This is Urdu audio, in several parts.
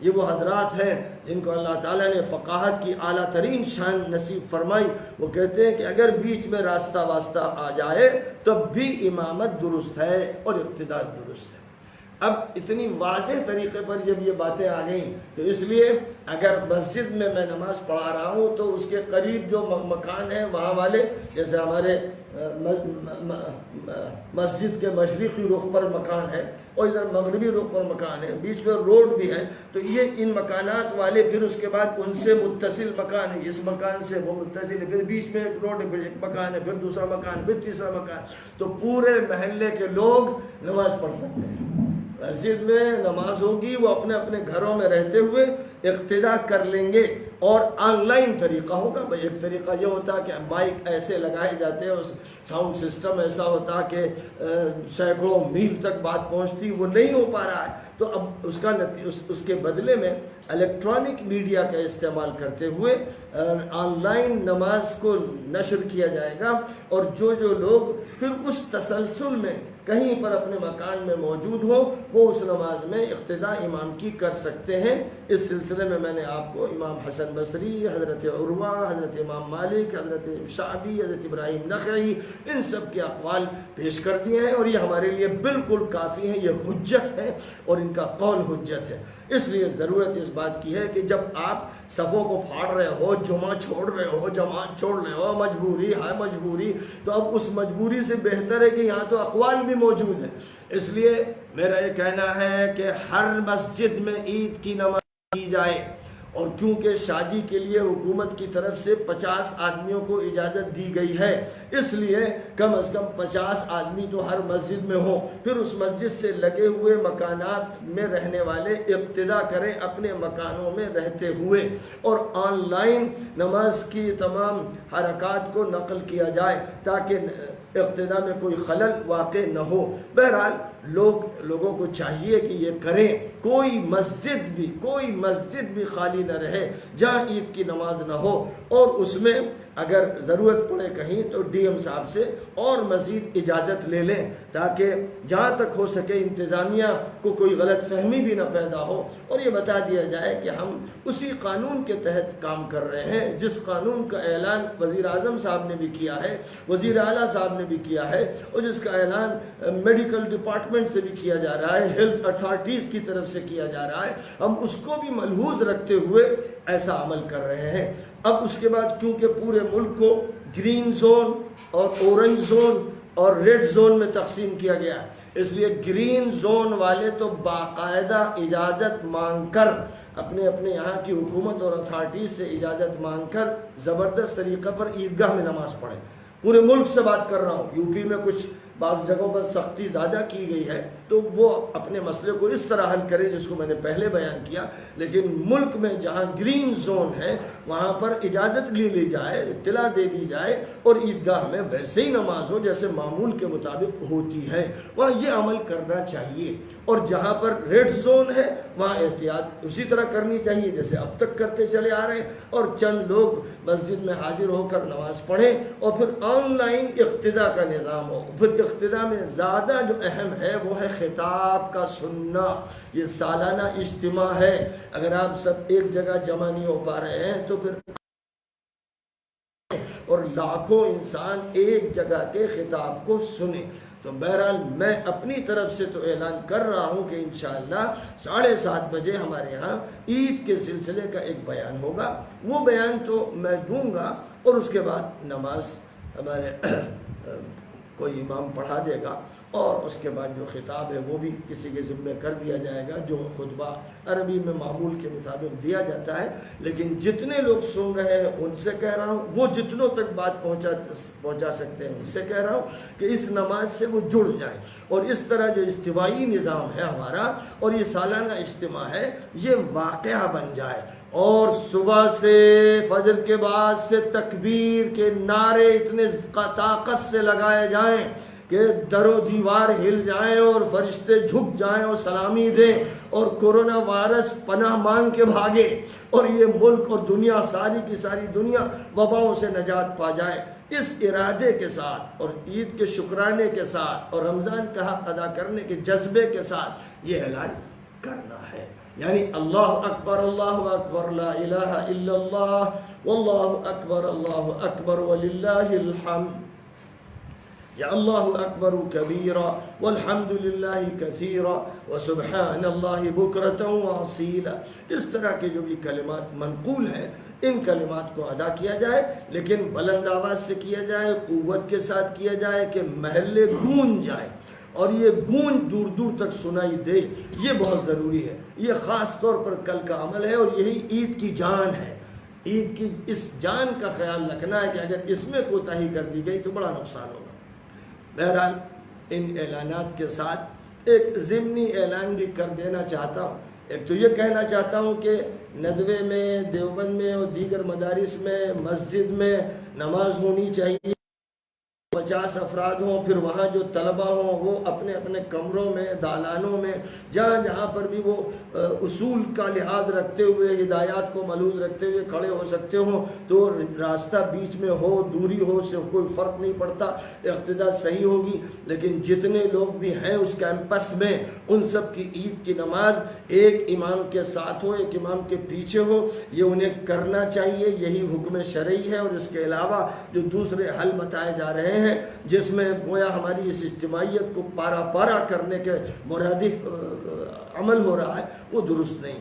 یہ وہ حضرات ہیں جن کو اللہ تعالیٰ نے فقاہت کی اعلیٰ ترین شان نصیب فرمائی. وہ کہتے ہیں کہ اگر بیچ میں راستہ واسطہ آ جائے تب بھی امامت درست ہے اور اقتداء درست ہے. اب اتنی واضح طریقے پر جب یہ باتیں آ گئیں تو اس لیے اگر مسجد میں نماز پڑھا رہا ہوں تو اس کے قریب جو مکان ہیں وہاں والے، جیسے ہمارے مسجد کے مشرقی رخ پر مکان ہے اور ادھر مغربی رخ پر مکان ہے، بیچ میں روڈ بھی ہے، تو یہ ان مکانات والے پھر اس کے بعد ان سے متصل مکان ہے، اس مکان سے وہ متصل ہے، پھر بیچ میں ایک روڈ ہے، پھر ایک مکان ہے، پھر دوسرا مکان، پھر تیسرا مکان، تو پورے محلے کے لوگ نماز پڑھ سکتے ہیں. مسجد میں نماز ہوگی، وہ اپنے اپنے گھروں میں رہتے ہوئے اقتداء کر لیں گے اور آن لائن طریقہ ہوگا. بھائی ایک طریقہ یہ ہوتا کہ مائک ایسے لگائے جاتے ہیں، ساؤنڈ سسٹم ایسا ہوتا کہ سینکڑوں میل تک بات پہنچتی، وہ نہیں ہو پا رہا ہے، تو اب اس کے بدلے میں الیکٹرانک میڈیا کا استعمال کرتے ہوئے آن لائن نماز کو نشر کیا جائے گا، اور جو لوگ پھر اس تسلسل میں کہیں پر اپنے مکان میں موجود ہو وہ اس نماز میں اقتداء امام کی کر سکتے ہیں. اس سلسلے میں نے آپ کو امام حسن بصری، حضرت عروہ، حضرت امام مالک، حضرت شعبی، حضرت ابراہیم نخعی، ان سب کے اقوال پیش کر دیے ہیں، اور یہ ہمارے لیے بالکل کافی ہیں، یہ حجت ہے اور ان کا قول حجت ہے. اس لیے ضرورت اس بات کی ہے کہ جب آپ صفوں کو پھاڑ رہے ہو، جمعہ چھوڑ رہے ہو، جماعت چھوڑ رہے ہو، مجبوری ہے مجبوری، تو اب اس مجبوری سے بہتر ہے کہ یہاں تو اقوال بھی موجود ہیں. اس لیے میرا یہ کہنا ہے کہ ہر مسجد میں عید کی نماز کی جائے، اور کیونکہ شادی کے لیے حکومت کی طرف سے 50 آدمیوں کو اجازت دی گئی ہے، اس لیے کم از کم 50 آدمی تو ہر مسجد میں ہوں. پھر اس مسجد سے لگے ہوئے مکانات میں رہنے والے اقتداء کریں اپنے مکانوں میں رہتے ہوئے، اور آن لائن نماز کی تمام حرکات کو نقل کیا جائے تاکہ اقتداء میں کوئی خلل واقع نہ ہو. بہرحال لوگوں کو چاہیے کہ یہ کریں. کوئی مسجد بھی خالی نہ رہے جہاں عید کی نماز نہ ہو، اور اس میں اگر ضرورت پڑے کہیں تو ڈی ایم صاحب سے اور مزید اجازت لے لیں تاکہ جہاں تک ہو سکے انتظامیہ کو کوئی غلط فہمی بھی نہ پیدا ہو، اور یہ بتا دیا جائے کہ ہم اسی قانون کے تحت کام کر رہے ہیں جس قانون کا اعلان وزیر اعظم صاحب نے بھی کیا ہے، وزیر اعلیٰ صاحب نے بھی کیا ہے، اور جس کا اعلان میڈیکل ڈپارٹمنٹ سے بھی کیا جا رہا ہے، ہیلتھ اتھارٹیز کی طرف سے کیا جا رہا ہے. ہم اس کو بھی ملحوظ رکھتے ہوئے ایسا عمل کر رہے ہیں. اب اس کے بعد کیونکہ پورے ملک کو گرین زون اور اورنج زون اور ریڈ زون میں تقسیم کیا گیا، اس لیے گرین زون والے تو باقاعدہ اجازت مانگ کر اپنے یہاں کی حکومت اور اتھارٹیز سے اجازت مانگ کر زبردست طریقہ پر عیدگاہ میں نماز پڑھیں. پورے ملک سے بات کر رہا ہوں. یو پی میں کچھ بعض جگہوں پر سختی زیادہ کی گئی ہے تو وہ اپنے مسئلے کو اس طرح حل کرے جس کو میں نے پہلے بیان کیا، لیکن ملک میں جہاں گرین زون ہے وہاں پر اجازت لی جائے، اطلاع دے دی جائے، اور عیدگاہ میں ویسے ہی نماز ہو جیسے معمول کے مطابق ہوتی ہے، وہاں یہ عمل کرنا چاہیے. اور جہاں پر ریڈ زون ہے وہاں احتیاط اسی طرح کرنی چاہیے جیسے اب تک کرتے چلے آ رہے ہیں، اور چند لوگ مسجد میں حاضر ہو کر نماز پڑھیں، اور پھر آن لائن اقتداء کا نظام ہو. پھر اقتداء میں زیادہ جو اہم ہے وہ ہے خطاب کا سننا. یہ سالانہ اجتماع ہے، اگر آپ سب ایک جگہ جمع نہیں ہو پا رہے ہیں تو پھر اور لاکھوں انسان ایک جگہ کے خطاب کو سنیں. تو بہرحال میں اپنی طرف سے تو اعلان کر رہا ہوں کہ انشاءاللہ 7:30 بجے ہمارے ہاں عید کے سلسلے کا ایک بیان ہوگا. وہ بیان تو میں دوں گا، اور اس کے بعد نماز ہمارے کوئی امام پڑھا دے گا، اور اس کے بعد جو خطاب ہے وہ بھی کسی کے ذمہ کر دیا جائے گا، جو خطبہ عربی میں معمول کے مطابق دیا جاتا ہے. لیکن جتنے لوگ سن رہے ہیں ان سے کہہ رہا ہوں، وہ جتنوں تک بات پہنچا سکتے ہیں ان سے کہہ رہا ہوں کہ اس نماز سے وہ جڑ جائیں، اور اس طرح جو اجتماعی نظام ہے ہمارا اور یہ سالانہ اجتماع ہے یہ واقعہ بن جائے، اور صبح سے فجر کے بعد سے تکبیر کے نعرے اتنے طاقت سے لگائے جائیں کہ در و دیوار ہل جائیں اور فرشتے جھک جائیں اور سلامی دیں، اور کورونا وائرس پناہ مانگ کے بھاگے، اور یہ ملک اور دنیا ساری کی ساری دنیا وباؤں سے نجات پا جائے. اس ارادے کے ساتھ اور عید کے شکرانے کے ساتھ اور رمضان کا حق ادا کرنے کے جذبے کے ساتھ یہ اعلان کرنا ہے. یعنی اللہ اکبر لا الہ الا اللہ واللہ اکبر وللہ الحمد، یا اللہ اکبر کبیرا والحمد للہ کثیرا وسبحان اللہ بکرۃ واصیلا۔ اس طرح کے جو بھی کلمات منقول ہیں ان کلمات کو ادا کیا جائے، لیکن بلند آواز سے کیا جائے، قوت کے ساتھ کیا جائے کہ محلے گونج جائے اور یہ گونج دور دور تک سنائی دے، یہ بہت ضروری ہے۔ یہ خاص طور پر کل کا عمل ہے اور یہی عید کی جان ہے۔ عید کی اس جان کا خیال رکھنا ہے کہ اگر اس میں کوتاہی کر دی گئی تو بڑا نقصان ہوگا۔ بہرحال ان اعلانات کے ساتھ ایک ضمنی اعلان بھی کر دینا چاہتا ہوں۔ ایک تو یہ کہنا چاہتا ہوں کہ ندوے میں، دیوبند میں اور دیگر مدارس میں مسجد میں نماز ہونی چاہیے، 50 افراد ہوں، پھر وہاں جو طلبہ ہوں وہ اپنے اپنے کمروں میں، دالانوں میں، جہاں جہاں پر بھی وہ اصول کا لحاظ رکھتے ہوئے، ہدایات کو ملحوظ رکھتے ہوئے کھڑے ہو سکتے ہوں تو راستہ بیچ میں ہو، دوری ہو، اس سے کوئی فرق نہیں پڑتا، اقتداء صحیح ہوگی۔ لیکن جتنے لوگ بھی ہیں اس کیمپس میں ان سب کی عید کی نماز ایک امام کے ساتھ ہو، ایک امام کے پیچھے ہو، یہ انہیں کرنا چاہیے، یہی حکم شرعی ہے۔ اور اس کے علاوہ جو دوسرے حل بتائے جا رہے ہیں جس میں گویا ہماری اس اجتماعیت کو پارا پارا کرنے کے مرادف عمل ہو رہا ہے، وہ درست نہیں۔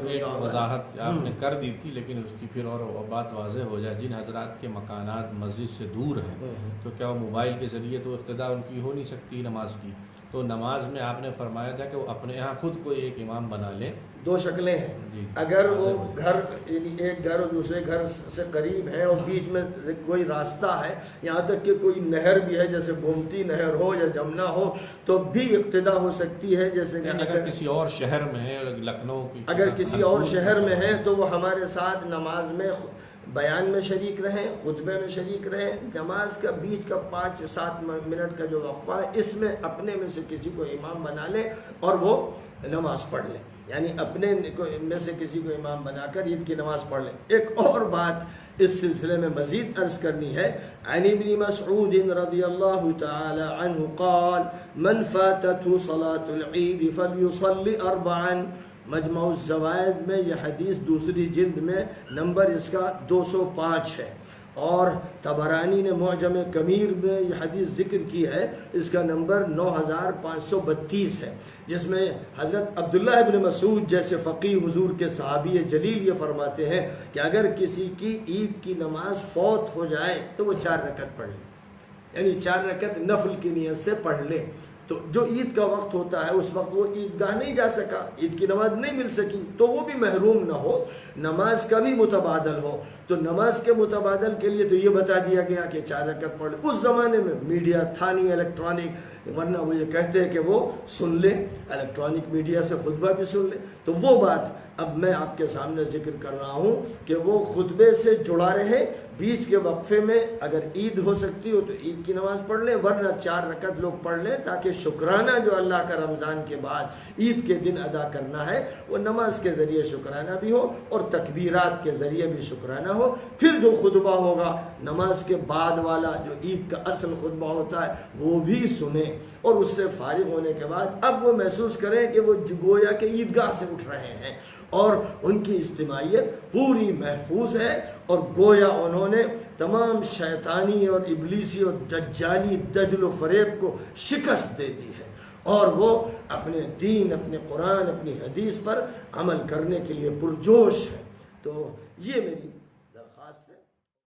ایک وضاحت آپ نے کر دی تھی لیکن اس کی پھر اور بات واضح ہو جائے، جن حضرات کے مکانات مسجد سے دور ہیں تو کیا وہ موبائل کے ذریعے تو اقتداء ان کی ہو نہیں سکتی نماز کی؟ تو نماز میں آپ نے فرمایا تھا کہ وہ اپنے یہاں خود کوئی ایک امام بنا لے۔ دو شکلیں ہیں، جی، اگر وہ گھر یعنی ایک گھر اور دوسرے گھر سے قریب ہے اور بیچ میں کوئی راستہ ہے، یہاں تک کہ کوئی نہر بھی ہے جیسے گومتی نہر ہو یا جمنا ہو تو بھی اقتداء ہو سکتی ہے۔ جیسے کہ اگر کسی اور شہر میں ہے، لکھنؤ کی، اگر کسی اور شہر میں ہے تو وہ ہمارے ساتھ نماز میں بیان میں شریک رہیں، خطبے میں شریک رہیں، نماز کا بیچ کا 5-7 منٹ کا جو وقفہ ہے اس میں اپنے میں سے کسی کو امام بنا لیں اور وہ نماز پڑھ لیں، یعنی اپنے میں سے کسی کو امام بنا کر عید کی نماز پڑھ لیں۔ ایک اور بات اس سلسلے میں مزید عرض کرنی ہے، عن ابن مسعود رضی اللہ تعالی عنہ قال من فاتته صلاة العید فلیصلی 4۔ مجمع الزوائد میں یہ حدیث دوسری جلد میں نمبر اس کا 205 ہے، اور طبرانی نے معجم کبیر میں یہ حدیث ذکر کی ہے، اس کا نمبر 9532 ہے، جس میں حضرت عبداللہ ابن مسعود جیسے فقیہ حضور کے صحابی جلیل یہ فرماتے ہیں کہ اگر کسی کی عید کی نماز فوت ہو جائے تو وہ 4 رکعت پڑھ لے، یعنی 4 رکعت نفل کی نیت سے پڑھ لے۔ تو جو عید کا وقت ہوتا ہے اس وقت وہ عیدگاہ نہیں جا سکا، عید کی نماز نہیں مل سکی تو وہ بھی محروم نہ ہو، نماز کا بھی متبادل ہو۔ تو نماز کے متبادل کے لیے تو یہ بتا دیا گیا کہ 4 رکعت پڑھ لے۔ اس زمانے میں میڈیا تھا نہیں الیکٹرانک، ورنہ وہ یہ کہتے ہیں کہ وہ سن لے، الیکٹرانک میڈیا سے خطبہ بھی سن لے۔ تو وہ بات اب میں آپ کے سامنے ذکر کر رہا ہوں کہ وہ خطبے سے جڑا رہے، بیچ کے وقفے میں اگر عید ہو سکتی ہو تو عید کی نماز پڑھ لیں، ورنہ 4 رکعت لوگ پڑھ لیں، تاکہ شکرانہ جو اللہ کا رمضان کے بعد عید کے دن ادا کرنا ہے وہ نماز کے ذریعے شکرانہ بھی ہو اور تکبیرات کے ذریعے بھی شکرانہ ہو۔ پھر جو خطبہ ہوگا نماز کے بعد والا جو عید کا اصل خطبہ ہوتا ہے وہ بھی سنیں، اور اس سے فارغ ہونے کے بعد اب وہ محسوس کریں کہ وہ گویا کہ عیدگاہ سے اٹھ رہے ہیں اور ان کی اجتماعیت پوری محفوظ ہے، اور گویا انہوں نے تمام شیطانی اور ابلیسی اور دجالی دجل و فریب کو شکست دے دی ہے، اور وہ اپنے دین، اپنے قرآن، اپنی حدیث پر عمل کرنے کے لیے پرجوش ہے۔ تو یہ میری